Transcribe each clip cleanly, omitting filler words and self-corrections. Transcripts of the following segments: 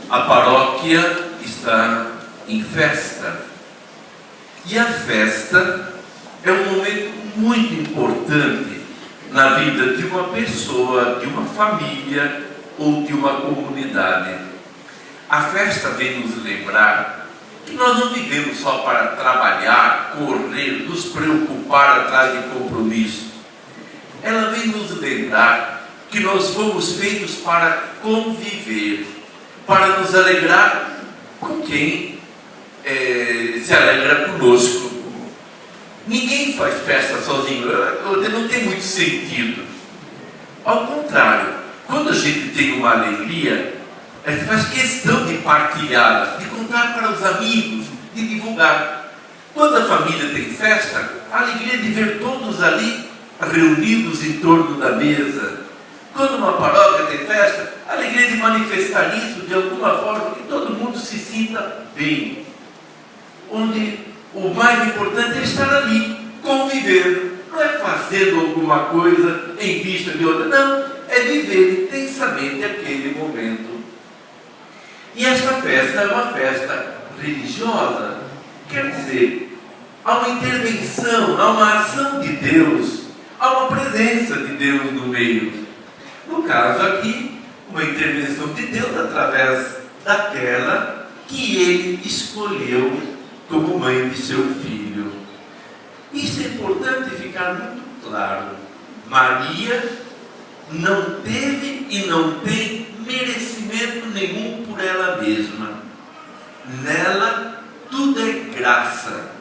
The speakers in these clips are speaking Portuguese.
A paróquia está em festa. E a festa é um momento muito importante na vida de uma pessoa, de uma família ou de uma comunidade. A festa vem nos lembrar que nós não vivemos só para trabalhar, correr, nos preocupar atrás de compromisso. Ela vem nos lembrar que nós fomos feitos para conviver, para nos alegrar com quem se alegra conosco. Ninguém faz festa sozinho, não tem muito sentido. Ao contrário, quando a gente tem uma alegria, a gente faz questão de partilhá-la, de contar para os amigos, de divulgar. Quando a família tem festa, a alegria de ver todos ali reunidos em torno da mesa. Quando uma paróquia tem festa, a alegria de manifestar isso de alguma forma, que todo mundo se sinta bem. Onde o mais importante é estar ali, conviver. Não é fazendo alguma coisa em vista de outra, não. É viver intensamente aquele momento. E esta festa é uma festa religiosa. Quer dizer, há uma intervenção, há uma ação de Deus, há uma presença de Deus no meio. No caso aqui, uma intervenção de Deus através daquela que Ele escolheu como mãe de seu filho. Isso é importante ficar muito claro. Maria não teve e não tem merecimento nenhum por ela mesma. Nela tudo é graça,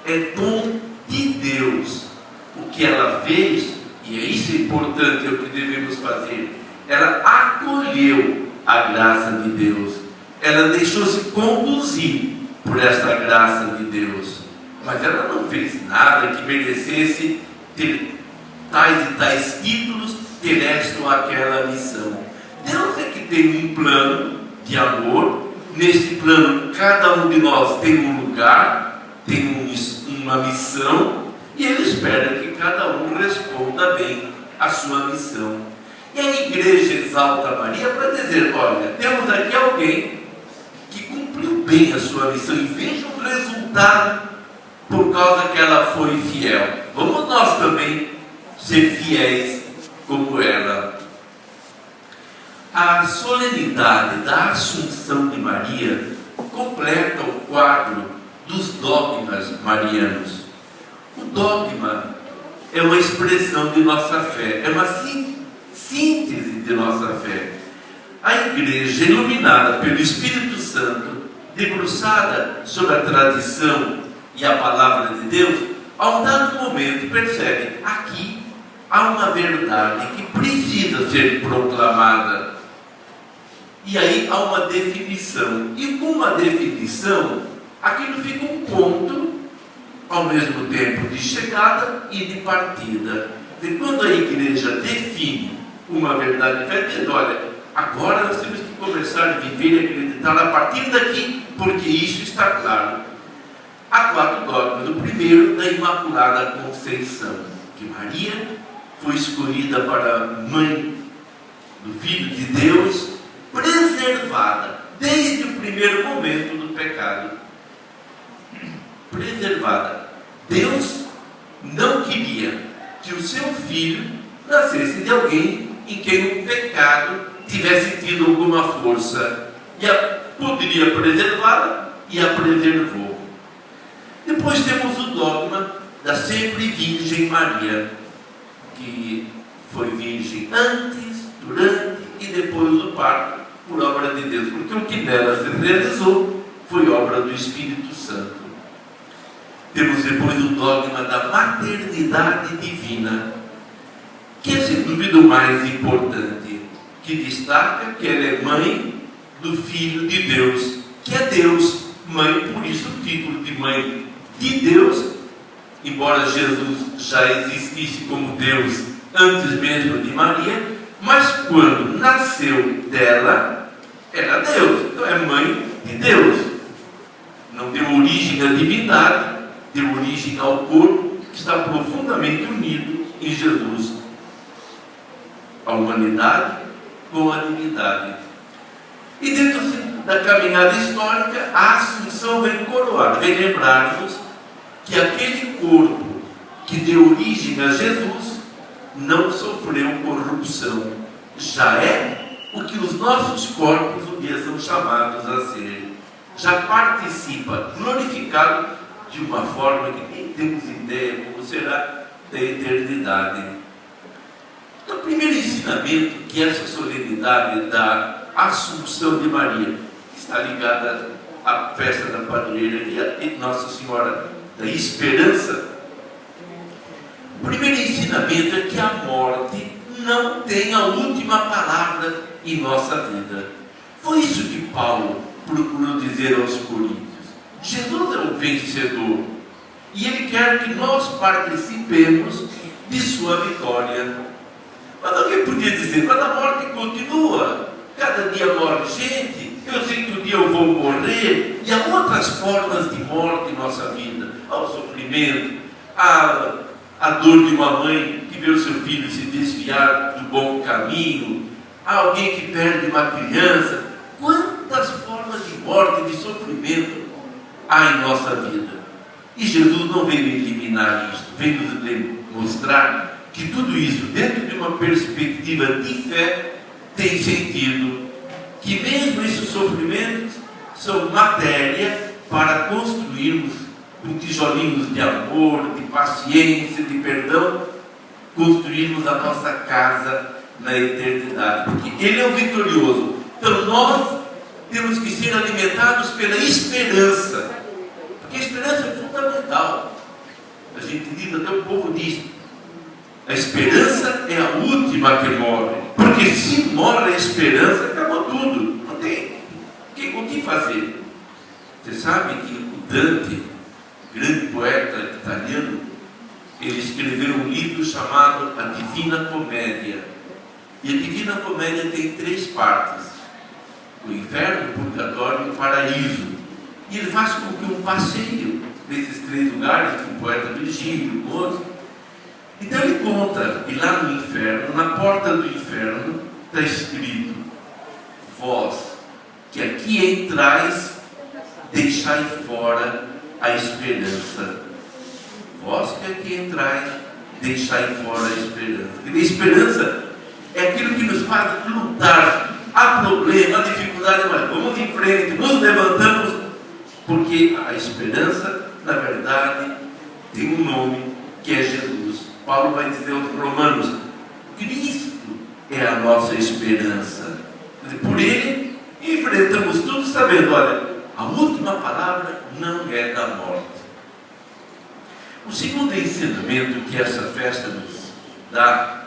é dom de Deus. O que ela fez, e é isso importante, é o que devemos fazer, ela acolheu a graça de Deus, ela deixou-se conduzir por esta graça de Deus, mas ela não fez nada que merecesse ter tais e tais títulos, ter esta ou aquela missão. Deus é que tem um plano de amor. Neste plano, cada um de nós tem um lugar, tem uma missão, e Ele espera que cada um responda bem a sua missão. E a igreja exalta Maria para dizer: olha, temos aqui alguém que cumpriu bem a sua missão, e veja o resultado por causa que ela foi fiel. Vamos nós também ser fiéis como ela. A solenidade da Assunção de Maria completa o quadro dos dogmas marianos. O dogma é uma expressão de nossa fé, é uma síntese de nossa fé. A igreja, iluminada pelo Espírito Santo, debruçada sobre a tradição e a palavra de Deus, a um dado momento percebe: aqui há uma verdade que precisa ser proclamada. E aí há uma definição. E com uma definição, aquilo fica um ponto, ao mesmo tempo de chegada e de partida. E quando a igreja define uma verdade, vai dizer: olha, agora nós temos que começar a viver e acreditar a partir daqui, porque isso está claro. Há 4 dogmas. O primeiro, da Imaculada Conceição, que Maria foi escolhida para mãe do Filho de Deus, preservada desde o primeiro momento do pecado. Preservada. Deus não queria que o seu filho nascesse de alguém em quem o pecado tivesse tido alguma força, e poderia preservá-la, e a preservou. Depois temos o dogma da sempre Virgem Maria, que foi virgem antes, durante e depois do parto, por obra de Deus, porque o que nela se realizou foi obra do Espírito Santo. Temos depois o dogma da maternidade divina, que é sem dúvida o mais importante, que destaca que ela é mãe do Filho de Deus, que é Deus, mãe, por isso o título de mãe de Deus, embora Jesus já existisse como Deus antes mesmo de Maria, mas quando nasceu dela, era Deus, então é mãe de Deus. Não deu origem à divindade, deu origem ao corpo que está profundamente unido em Jesus. A humanidade com a divindade. E dentro da caminhada histórica, a Assunção vem coroar, vem lembrar-nos que aquele corpo que deu origem a Jesus não sofreu corrupção. Já é o que os nossos corpos um dia são chamados a ser. Já participa, glorificado, de uma forma que nem temos ideia como será da eternidade. Então, o primeiro ensinamento, que essa solenidade da Assunção de Maria está ligada à festa da padroeira e a Nossa Senhora da Esperança. O primeiro ensinamento é que a morte não tem a última palavra em nossa vida. Foi isso que Paulo procurou dizer aos Coríntios. Jesus é o vencedor e Ele quer que nós participemos de sua vitória. Mas alguém podia dizer, mas a morte continua, cada dia morre gente, eu sei que um dia eu vou morrer, e há outras formas de morte em nossa vida. Há o sofrimento, a dor de uma mãe que vê o seu filho se desviar do bom caminho, há alguém que perde uma criança. Quantas formas de morte, de sofrimento há em nossa vida? E Jesus não veio eliminar isso, veio nos demonstrar que tudo isso, dentro de uma perspectiva de fé, tem sentido. Que mesmo esses sofrimentos são matéria para construirmos com tijolinhos de amor, de paciência, de perdão, construirmos a nossa casa na eternidade. Porque Ele é o vitorioso. Então nós temos que ser alimentados pela esperança. Porque a esperança é fundamental. A gente diz, até o povo diz, a esperança é a última que morre. Porque se morre a esperança, acabou tudo. Não tem o que fazer. Você sabe que o Dante, grande poeta italiano, ele escreveu um livro chamado A Divina Comédia. E a Divina Comédia tem 3 partes: o inferno, o purgatório e o paraíso. E ele faz com que um passeio nesses 3 lugares, com o poeta Virgílio, o outro. Então ele conta que lá no inferno, na porta do inferno, está escrito: vós que aqui entrais, deixai fora a esperança. Vós que aqui entrais, deixai fora a esperança. E a esperança é aquilo que nos faz lutar. Há problema, há dificuldade, mas vamos em frente, nos levantamos, porque a esperança, na verdade, tem um nome, que é Jesus. Paulo vai dizer aos Romanos: Cristo é a nossa esperança. Por Ele enfrentamos tudo sabendo, olha, a última palavra não é da morte. O segundo ensinamento que essa festa nos dá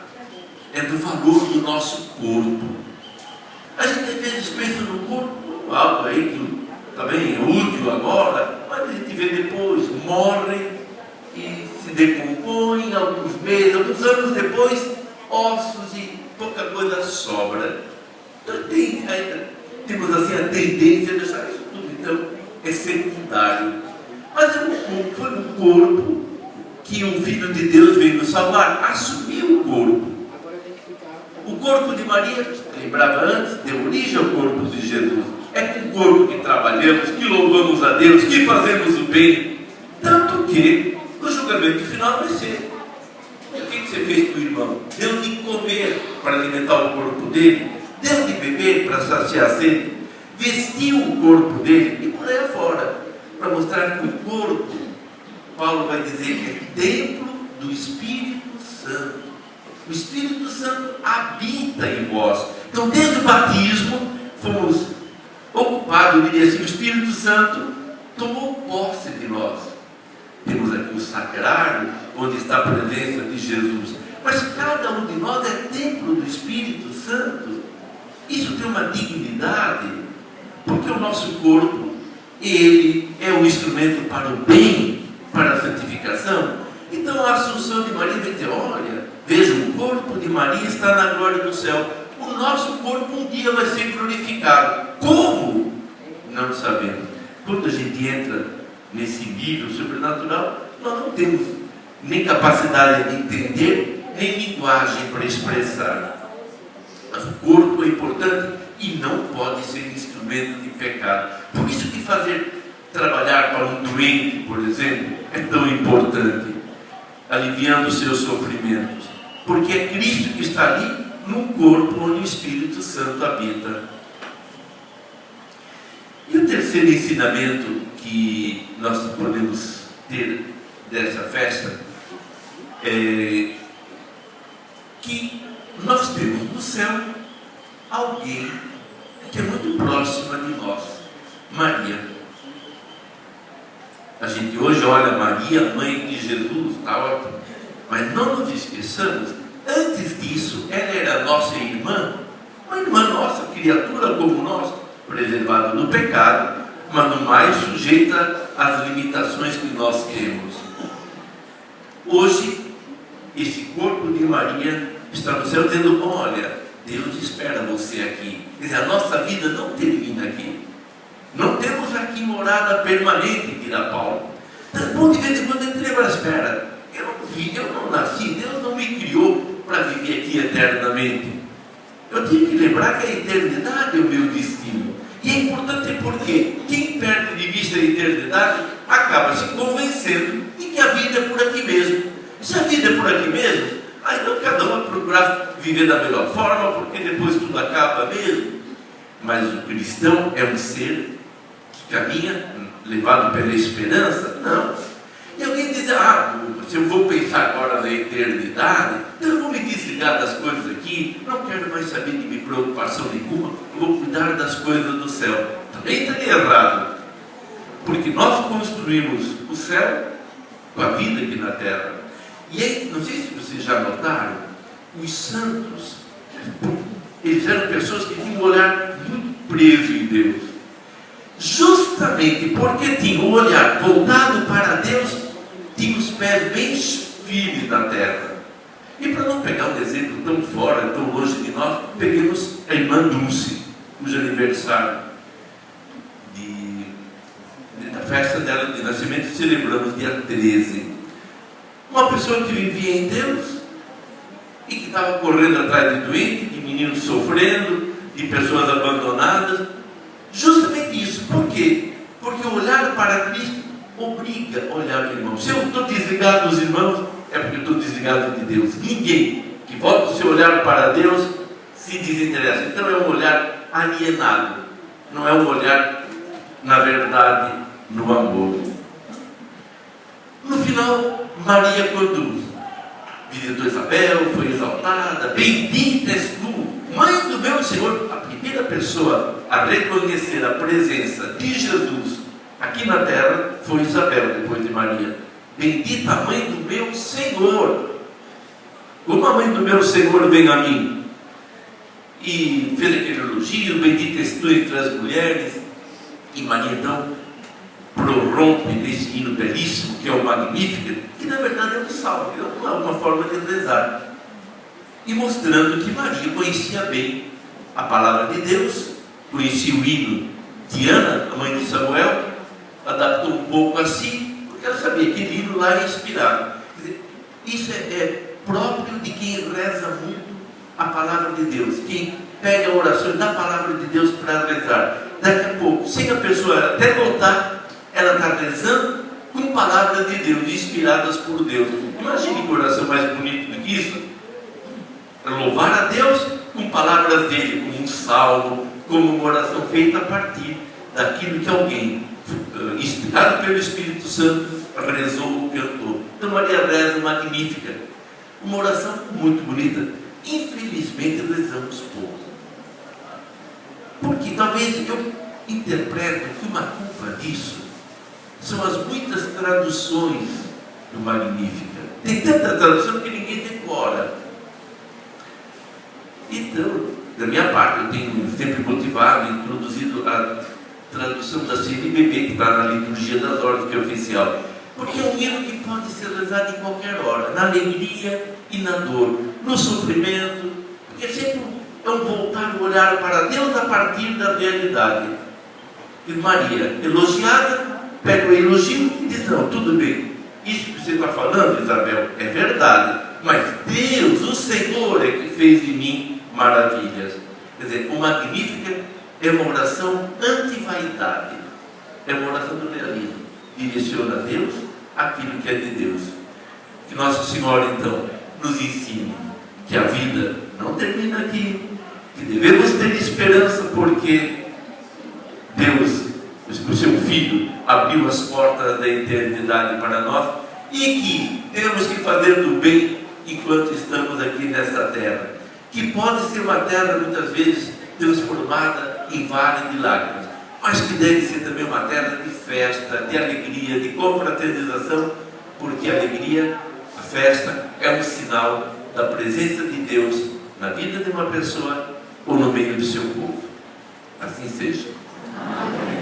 é do valor do nosso corpo. A gente às vezes pensa no corpo, algo aí que também é útil agora, mas a gente vê depois, morre e se decompõe, alguns meses, alguns anos depois, ossos e pouca coisa sobra. Então temos assim a tendência a deixar isso tudo, então é secundário. Mas foi um corpo que o Filho de Deus veio nos salvar, assumiu o corpo. O corpo de Maria, lembrava antes, deu origem ao corpo de Jesus. É com o corpo que trabalhamos, que louvamos a Deus, que fazemos o bem. Tanto que no julgamento final vai ser: o que você fez com o irmão? Deu de comer para alimentar o corpo dele, deu de beber para saciar a sede, vestiu o corpo dele e por aí afora, para mostrar que o corpo, Paulo vai dizer que é templo do Espírito Santo. O Espírito Santo habita em vós. Então, desde o batismo, fomos ocupados, eu diria assim, o Espírito Santo tomou posse de nós. Temos aqui o sacrário, onde está a presença de Jesus. Mas cada um de nós é templo do Espírito Santo. Isso tem uma dignidade, porque o nosso corpo, ele é um instrumento para o bem, para a santificação. Então a Assunção de Maria vai dizer: olha, veja, o corpo de Maria está na glória do céu. O nosso corpo um dia vai ser glorificado. Como? Não sabemos. Quando a gente entra nesse nível sobrenatural, nós não temos nem capacidade de entender, nem linguagem para expressar. Mas o corpo é importante e não pode ser instrumento de pecado. Por isso que trabalhar para um doente, por exemplo, é tão importante, aliviando os seus sofrimentos, porque é Cristo que está ali no corpo onde o Espírito Santo habita. E o terceiro ensinamento que nós podemos ter dessa festa é que nós temos no céu alguém que é muito próxima de nós, Maria. A gente hoje olha Maria, mãe de Jesus, está ótimo, mas não nos esqueçamos, antes disso, ela era nossa irmã, uma irmã nossa, criatura como nós, preservada do pecado, mas no mais sujeita às limitações que nós temos. Hoje, esse corpo de Maria está no céu dizendo: olha, Deus espera você aqui. Quer dizer, a nossa vida não termina aqui. Não temos aqui morada permanente, dirá Paulo. Então, bom, de vez em quando a gente lembra, espera, eu não nasci, Deus não me criou para viver aqui eternamente. Eu tenho que lembrar que a eternidade é o meu destino. E é importante porque quem perde de vista a eternidade acaba se convencendo de que a vida é por aqui mesmo. Se a vida é por aqui mesmo, aí então cada um vai procurar viver da melhor forma, porque depois tudo acaba mesmo. Mas o cristão é um ser que caminha levado pela esperança? Não. E alguém diz: se eu vou pensar agora na eternidade, então eu vou me desligar das coisas aqui, não quero mais saber de minha preocupação nenhuma, eu vou cuidar das coisas do céu. Também estaria errado, porque nós construímos o céu com a vida aqui na terra. E aí, não sei se vocês já notaram, os santos, eles eram pessoas que tinham um olhar muito preso em Deus. Justamente porque tinham o olhar voltado para Deus, tinham os pés bem firmes na terra. E para não pegar um exemplo tão fora, tão longe de nós, peguemos a irmã Dulce, cujo aniversário da festa dela de nascimento celebramos dia 13. Uma pessoa que vivia em Deus e que estava correndo atrás de doente, de meninos sofrendo, de pessoas abandonadas. Justamente isso. Por quê? Porque olhar para Cristo obriga a olhar para o irmão. Se eu estou desligado dos irmãos, é porque eu estou desligado de Deus. Ninguém que volta o seu olhar para Deus se desinteressa. Então é um olhar alienado. Não é um olhar, na verdade, no amor. No final, Maria, quando visitou Isabel, foi exaltada: bendita és tu, mãe do meu Senhor. A primeira pessoa a reconhecer a presença de Jesus aqui na terra foi Isabel, depois de Maria. Bendita a mãe do meu Senhor. Como a mãe do meu Senhor vem a mim? E fez aquele elogio: bendita és tu entre as mulheres. E Maria então prorrompe nesse hino belíssimo, que é o Magnífico, que na verdade é um salmo, é uma forma de rezar, e mostrando que Maria conhecia bem a palavra de Deus, conhecia o hino de Ana, a mãe de Samuel, adaptou um pouco a si, porque ela sabia que aquele hino lá é inspirado. Quer dizer, isso é próprio de quem reza muito a palavra de Deus, quem pega a oração da palavra de Deus para rezar. Daqui a pouco, sem a pessoa até notar, ela está rezando com palavras de Deus, inspiradas por Deus. Imagine que oração mais bonita do que isso. Louvar a Deus com palavras dele, como um salmo, como uma oração feita a partir daquilo que alguém, inspirado pelo Espírito Santo, rezou ou cantou. Então Maria reza Magnífica, uma oração muito bonita. Infelizmente rezamos pouco, porque talvez eu interpreto que uma culpa disso são as muitas traduções do Magnífica. Tem tanta tradução que ninguém decora. Então, da minha parte, eu tenho sempre motivado e introduzido a tradução da CNBB, que está na liturgia das ordens, que é oficial. Porque é um hino que pode ser rezado em qualquer hora, na alegria e na dor, no sofrimento, porque sempre é um voltar o olhar para Deus a partir da realidade. E Maria, elogiada, pega o elogio e diz: não, tudo bem, isso que você está falando, Isabel, é verdade, mas Deus, o Senhor, é que fez em mim maravilhas. Quer dizer, o Magnífica é uma oração anti-vaidade, é uma oração do realismo, direciona a Deus aquilo que é de Deus. Que Nosso Senhor, então, nos ensine que a vida não termina aqui, que devemos ter esperança, porque Deus, o seu Filho, abriu as portas da eternidade para nós, e que temos que fazer do bem enquanto estamos aqui nesta terra, que pode ser uma terra muitas vezes transformada em vale de lágrimas, mas que deve ser também uma terra de festa, de alegria, de confraternização, porque a alegria, a festa, é um sinal da presença de Deus na vida de uma pessoa ou no meio do seu povo. Assim seja. Amém.